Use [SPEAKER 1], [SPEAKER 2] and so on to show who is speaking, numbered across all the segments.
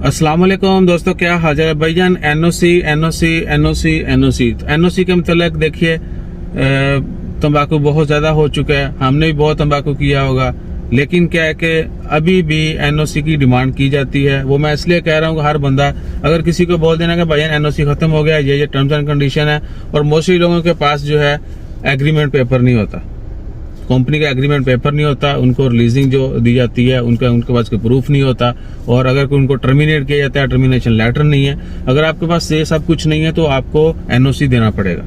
[SPEAKER 1] अस्सलाम वालेकुम दोस्तों, क्या हाजिर है भाईजान। NOC NOC NOC NOC NOC के मतलब देखिए तंबाकू बहुत ज्यादा हो चुका है। हमने भी बहुत तंबाकू किया होगा, लेकिन क्या है कि अभी भी एनओसी की डिमांड की जाती है। वो मैं इसलिए कह रहा हूँ कि हर बंदा अगर किसी को बोल देना कि भाईजान एनओसी खत्म हो गया, ये टर्म्स एंड कंडीशन है, और मोस्टली लोगों के पास जो है एग्रीमेंट पेपर नहीं होता, कंपनी का एग्रीमेंट पेपर नहीं होता, उनको रिलीजिंग जो दी जाती है उनके पास कोई प्रूफ नहीं होता, और अगर उनको टर्मिनेट किया जाता है टर्मिनेशन लेटर नहीं है। अगर आपके पास ये सब कुछ नहीं है तो आपको एनओसी देना पड़ेगा।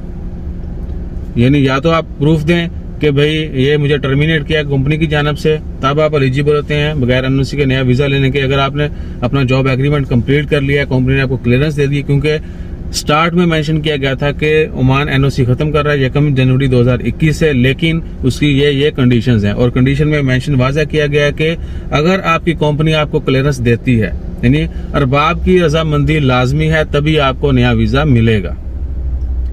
[SPEAKER 1] यानी या तो आप प्रूफ दें कि भाई ये मुझे टर्मिनेट किया कंपनी की जानब से, तब आप एलिजिबल होते हैं बगैर एनओसी के नया वीजा लेने के। अगर आपने अपना जॉब एग्रीमेंट कंप्लीट कर लिया, कंपनी ने आपको क्लियरेंस दे दी, क्योंकि स्टार्ट में मेंशन किया गया था कि ओमान एनओसी खत्म कर रहा है 1 जनवरी 2021 से, लेकिन उसकी ये कंडीशंस हैं, और कंडीशन में मेंशन वाज़ा किया गया कि अगर आपकी कंपनी आपको क्लियरेंस देती है, यानी अरबाब की रजामंदी लाजमी है, तभी आपको नया वीजा मिलेगा।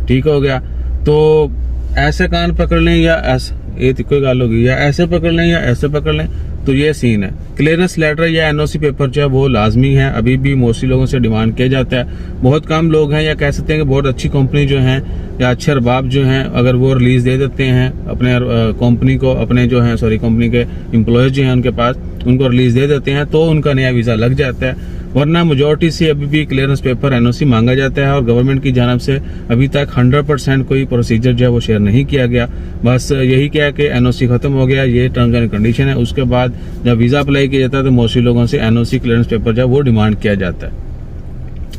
[SPEAKER 1] ठीक हो गया। तो ऐसे कान पकड़ लें या ऐसे, ये तो कोई गाल होगी, या ऐसे पकड़ लें या ऐसे पकड़ लें, तो ये सीन है। क्लियरेंस लेटर या एनओसी पेपर जो है वो लाजमी है, अभी भी मोस्टली लोगों से डिमांड किया जाता है। बहुत कम लोग हैं, या कह सकते हैं कि बहुत अच्छी कंपनी जो हैं या अच्छे अरबाब जो हैं, अगर वो रिलीज दे देते हैं अपने कंपनी को, अपने जो है कंपनी के एम्प्लॉयज जो हैं उनके पास, उनको रिलीज दे देते हैं तो उनका नया वीजा लग जाता है। वरना मेजोरिटी से अभी भी क्लियरेंस पेपर एनओसी मांगा जाता है, और गवर्नमेंट की जानब से अभी तक 100% कोई प्रोसीजर जो है वो शेयर नहीं किया गया। बस यही क्या है कि एनओसी खत्म हो गया, ये टर्म्स एंड कंडीशन है। उसके बाद जब वीजा अप्लाई किया जाता है तो मोस्टली लोगों से एनओसी क्लियरेंस पेपर जो है वो डिमांड किया जाता है।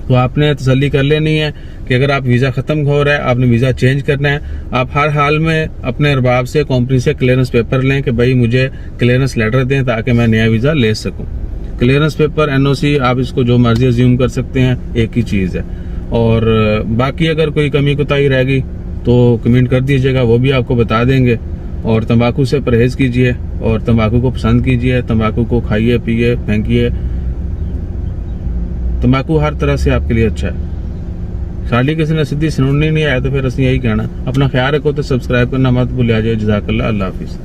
[SPEAKER 1] तो आपने तसल्ली कर लेनी है कि अगर आप वीजा खत्म हो रहा है, आपने वीजा चेंज करना है, आप हर हाल में अपने अरबाब से, कंपनी से क्लियरेंस पेपर लें कि भाई मुझे क्लियरेंस लेटर दें ताकि मैं नया वीजा ले सकूं। क्लियरेंस पेपर एनओसी आप इसको जो मर्जी अज्यूम कर सकते हैं, एक ही चीज है। और बाकी अगर कोई कमी कोताही रहेगी तो कमेंट कर दीजिएगा, वो भी आपको बता देंगे। और तंबाकू से परहेज कीजिए, और तंबाकू को पसंद कीजिए, तंबाकू को खाइए, पिए, फेंकिए। तंबाकू हर तरह से आपके लिए अच्छा है। साड़ी किसी ने सीधी सुननी नहीं आया तो फिर असं यही कहना। अपना ख्याल रखो, तो सब्सक्राइब करना मत भूलिया जाए। जज़ाकल्लाह, अल्लाह हाफिज।